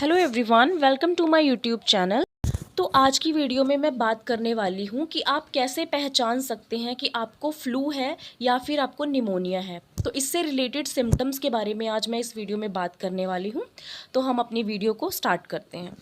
Hello everyone, welcome to my YouTube channel. तो आज की वीडियो में मैं बात करने वाली हूँ कि आप कैसे पहचान सकते हैं कि आपको फ्लू है या फिर आपको निमोनिया है। तो इससे रिलेटेड सिम्टम्स के बारे में आज मैं इस वीडियो में बात करने वाली हूँ। तो हम अपनी वीडियो को स्टार्ट करते हैं।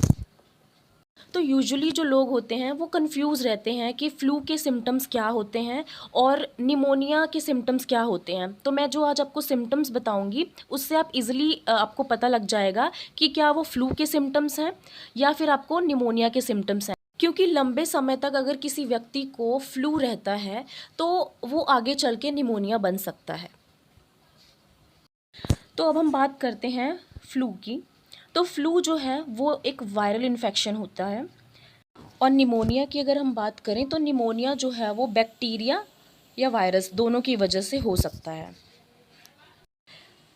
तो यूजुअली जो लोग होते हैं वो कंफ्यूज रहते हैं कि फ्लू के सिम्टम्स क्या होते हैं और निमोनिया के सिम्टम्स क्या होते हैं। तो मैं जो आज आपको सिम्टम्स बताऊंगी उससे आप इजीली आपको पता लग जाएगा कि क्या वो फ्लू के सिम्टम्स हैं या फिर आपको निमोनिया के सिम्टम्स हैं। क्योंकि लंबे समय तक अगर किसी व्यक्ति को फ्लू रहता है तो वो आगे चल के निमोनिया बन सकता है। तो अब हम बात करते हैं फ्लू की। तो फ्लू जो है वो एक वायरल इन्फेक्शन होता है और निमोनिया की अगर हम बात करें तो निमोनिया जो है वो बैक्टीरिया या वायरस दोनों की वजह से हो सकता है।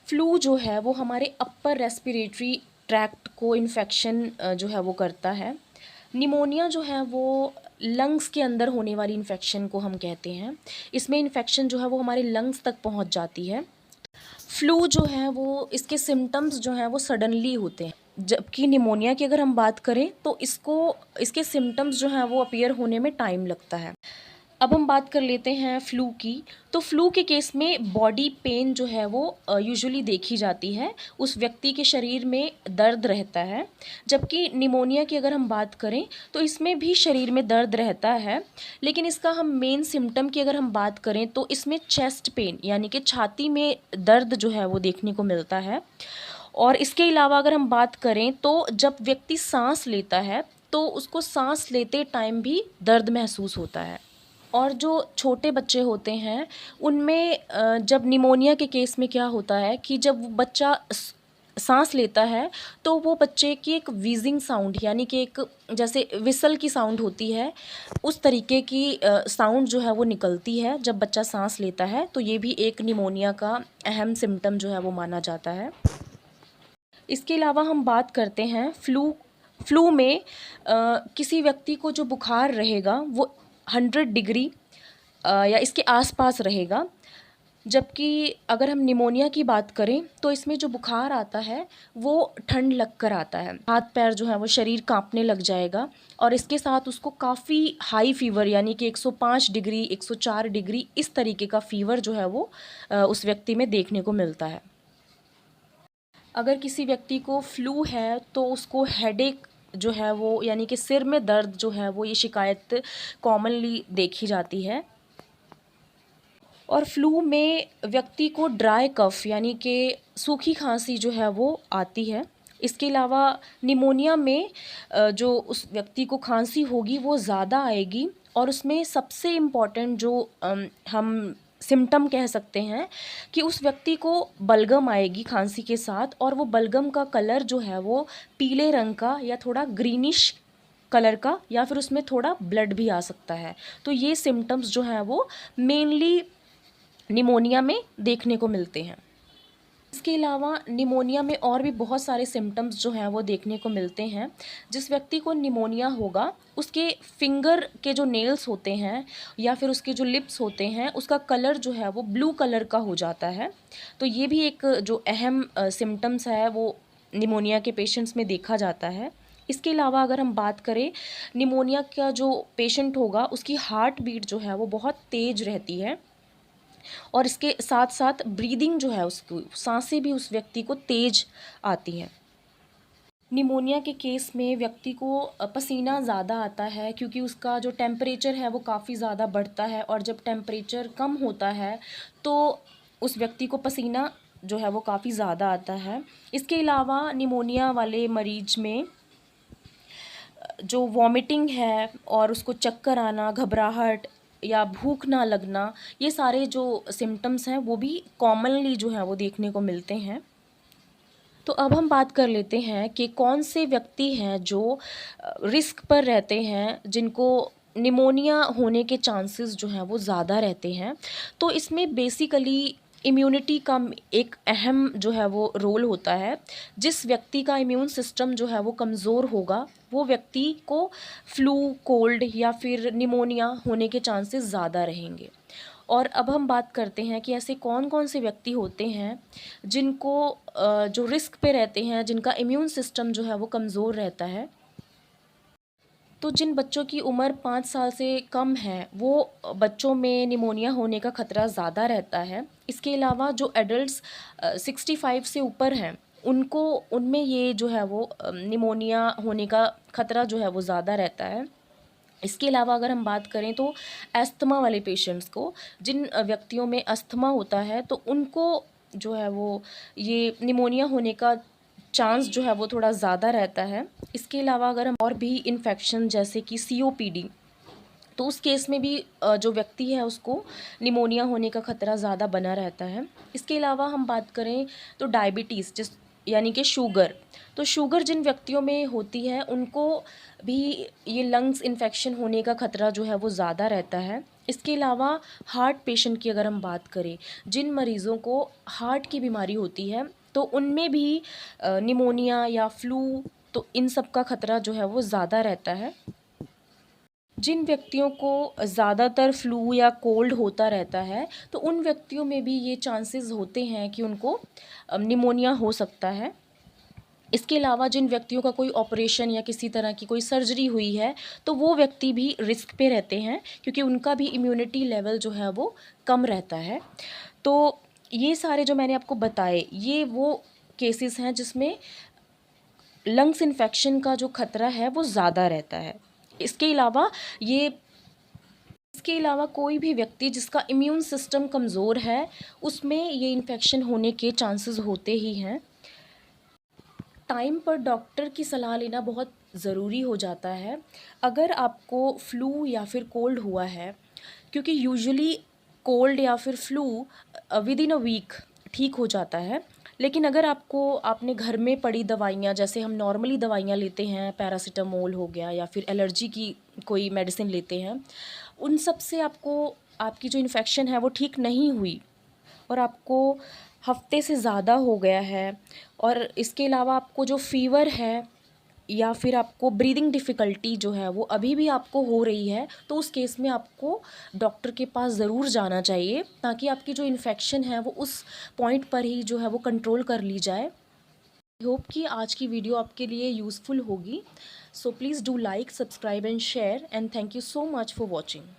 फ्लू जो है वो हमारे अपर रेस्पिरेटरी ट्रैक्ट को इन्फेक्शन जो है वो करता है। निमोनिया जो है वो लंग्स के अंदर होने वाली इन्फेक्शन को हम कहते हैं। इसमें इन्फेक्शन जो है वो हमारे लंग्स तक पहुंच जाती है। फ्लू जो है वो इसके सिम्टम्स जो हैं वो सडनली होते हैं, जबकि निमोनिया की अगर हम बात करें तो इसके सिम्टम्स जो हैं वो अपीयर होने में टाइम लगता है। अब हम बात कर लेते हैं फ़्लू की। तो फ़्लू के केस में बॉडी पेन जो है वो यूजुअली देखी जाती है, उस व्यक्ति के शरीर में दर्द रहता है। जबकि निमोनिया की अगर हम बात करें तो इसमें भी शरीर में दर्द रहता है, लेकिन इसका हम मेन सिम्टम की अगर हम बात करें तो इसमें चेस्ट पेन यानी कि छाती में दर्द जो है वो देखने को मिलता है। और इसके अलावा अगर हम बात करें तो जब व्यक्ति सांस लेता है तो उसको सांस लेते टाइम भी दर्द महसूस होता है। और जो छोटे बच्चे होते हैं उनमें जब निमोनिया के केस में क्या होता है कि जब वो बच्चा सांस लेता है तो वो बच्चे की एक वीजिंग साउंड यानी कि एक जैसे विसल की साउंड होती है, उस तरीके की साउंड जो है वो निकलती है जब बच्चा सांस लेता है। तो ये भी एक निमोनिया का अहम सिम्टम जो है वो माना जाता है। इसके अलावा हम बात करते हैं फ्लू में किसी व्यक्ति को जो बुखार रहेगा वो 100 डिग्री या इसके आसपास रहेगा। जबकि अगर हम निमोनिया की बात करें तो इसमें जो बुखार आता है वो ठंड लग कर आता है, हाथ पैर जो है वो शरीर कांपने लग जाएगा और इसके साथ उसको काफ़ी हाई फीवर यानी कि 105 डिग्री 104 डिग्री इस तरीके का फीवर जो है वो उस व्यक्ति में देखने को मिलता है। अगर किसी व्यक्ति को फ्लू है तो उसको हेडेक जो है वो यानी कि सिर में दर्द जो है वो ये शिकायत कॉमनली देखी जाती है। और फ्लू में व्यक्ति को ड्राई कफ यानी कि सूखी खांसी जो है वो आती है। इसके अलावा निमोनिया में जो उस व्यक्ति को खांसी होगी वो ज़्यादा आएगी और उसमें सबसे इम्पॉर्टेंट जो हम सिम्टम कह सकते हैं कि उस व्यक्ति को बलगम आएगी खांसी के साथ और वो बलगम का कलर जो है वो पीले रंग का या थोड़ा ग्रीनिश कलर का या फिर उसमें थोड़ा ब्लड भी आ सकता है। तो ये सिम्टम्स जो हैं वो मेनली निमोनिया में देखने को मिलते हैं। इसके अलावा निमोनिया में और भी बहुत सारे सिम्टम्स जो हैं वो देखने को मिलते हैं। जिस व्यक्ति को निमोनिया होगा उसके फिंगर के जो नेल्स होते हैं या फिर उसके जो लिप्स होते हैं उसका कलर जो है वो ब्लू कलर का हो जाता है। तो ये भी एक जो अहम सिम्टम्स है वो निमोनिया के पेशेंट्स में देखा जाता है। इसके अलावा अगर हम बात करें निमोनिया का जो पेशेंट होगा उसकी हार्ट बीट जो है वो बहुत तेज़ रहती है और इसके साथ साथ ब्रीदिंग जो है उसकी सांसें भी उस व्यक्ति को तेज आती हैं। निमोनिया के केस में व्यक्ति को पसीना ज़्यादा आता है क्योंकि उसका जो टेम्परेचर है वो काफ़ी ज़्यादा बढ़ता है और जब टेम्परेचर कम होता है तो उस व्यक्ति को पसीना जो है वो काफ़ी ज़्यादा आता है। इसके अलावा निमोनिया वाले मरीज में जो वॉमिटिंग है और उसको चक्कर आना, घबराहट या भूख ना लगना, ये सारे जो सिम्टम्स हैं वो भी कॉमनली जो है वो देखने को मिलते हैं। तो अब हम बात कर लेते हैं कि कौन से व्यक्ति हैं जो रिस्क पर रहते हैं, जिनको निमोनिया होने के चांसेस जो हैं वो ज़्यादा रहते हैं। तो इसमें बेसिकली इम्यूनिटी का एक अहम जो है वो रोल होता है। जिस व्यक्ति का इम्यून सिस्टम जो है वो कमज़ोर होगा वो व्यक्ति को फ्लू, कोल्ड या फिर निमोनिया होने के चांसेस ज़्यादा रहेंगे। और अब हम बात करते हैं कि ऐसे कौन कौन से व्यक्ति होते हैं जिनको जो रिस्क पे रहते हैं, जिनका इम्यून सिस्टम जो है वो कमज़ोर रहता है। तो जिन बच्चों की उम्र 5 साल से कम है वो बच्चों में निमोनिया होने का ख़तरा ज़्यादा रहता है। इसके अलावा जो एडल्ट्स 65 से ऊपर हैं उनको उनमें ये जो है वो निमोनिया होने का ख़तरा जो है वो ज़्यादा रहता है। इसके अलावा अगर हम बात करें तो अस्थमा वाले पेशेंट्स को, जिन व्यक्तियों में अस्थमा होता है तो उनको जो है वो ये निमोनिया होने का चांस जो है वो थोड़ा ज़्यादा रहता है। इसके अलावा अगर हम और भी इन्फेक्शन जैसे कि सीओपीडी, तो उस केस में भी जो व्यक्ति है उसको निमोनिया होने का ख़तरा ज़्यादा बना रहता है। इसके अलावा हम बात करें तो डायबिटीज़ जिस यानी कि शुगर, तो शुगर जिन व्यक्तियों में होती है उनको भी ये लंग्स इन्फेक्शन होने का ख़तरा जो है वो ज़्यादा रहता है। इसके अलावा हार्ट पेशेंट की अगर हम बात करें, जिन मरीज़ों को हार्ट की बीमारी होती है तो उनमें भी निमोनिया या फ्लू, तो इन सब का ख़तरा जो है वो ज़्यादा रहता है। जिन व्यक्तियों को ज़्यादातर फ्लू या कोल्ड होता रहता है तो उन व्यक्तियों में भी ये चांसेस होते हैं कि उनको निमोनिया हो सकता है। इसके अलावा जिन व्यक्तियों का कोई ऑपरेशन या किसी तरह की कोई सर्जरी हुई है तो वो व्यक्ति भी रिस्क पे रहते हैं क्योंकि उनका भी इम्यूनिटी लेवल जो है वो कम रहता है। तो ये सारे जो मैंने आपको बताए ये वो केसेस हैं जिसमें लंग्स इन्फेक्शन का जो खतरा है वो ज़्यादा रहता है। इसके अलावा ये इसके अलावा कोई भी व्यक्ति जिसका इम्यून सिस्टम कमज़ोर है उसमें ये इन्फेक्शन होने के चांसेस होते ही हैं। टाइम पर डॉक्टर की सलाह लेना बहुत ज़रूरी हो जाता है अगर आपको फ्लू या फिर कोल्ड हुआ है, क्योंकि यूजुअली कोल्ड या फिर flu within a week ठीक हो जाता है। लेकिन अगर आपने घर में पड़ी दवाइयाँ, जैसे हम नॉर्मली दवाइयाँ लेते हैं, पैरासीटामोल हो गया या फिर एलर्जी की कोई मेडिसिन लेते हैं, उन सब से आपकी जो इन्फेक्शन है वो ठीक नहीं हुई और आपको हफ्ते से ज़्यादा हो गया है, और इसके अलावा आपको जो फ़ीवर है या फिर आपको ब्रीदिंग डिफ़िकल्टी जो है वो अभी भी आपको हो रही है, तो उस केस में आपको डॉक्टर के पास ज़रूर जाना चाहिए ताकि आपकी जो इन्फेक्शन है वो उस पॉइंट पर ही जो है वो कंट्रोल कर ली जाए। आई होप कि आज की वीडियो आपके लिए यूज़फुल होगी। So please do like, subscribe and share, and thank you so much for watching.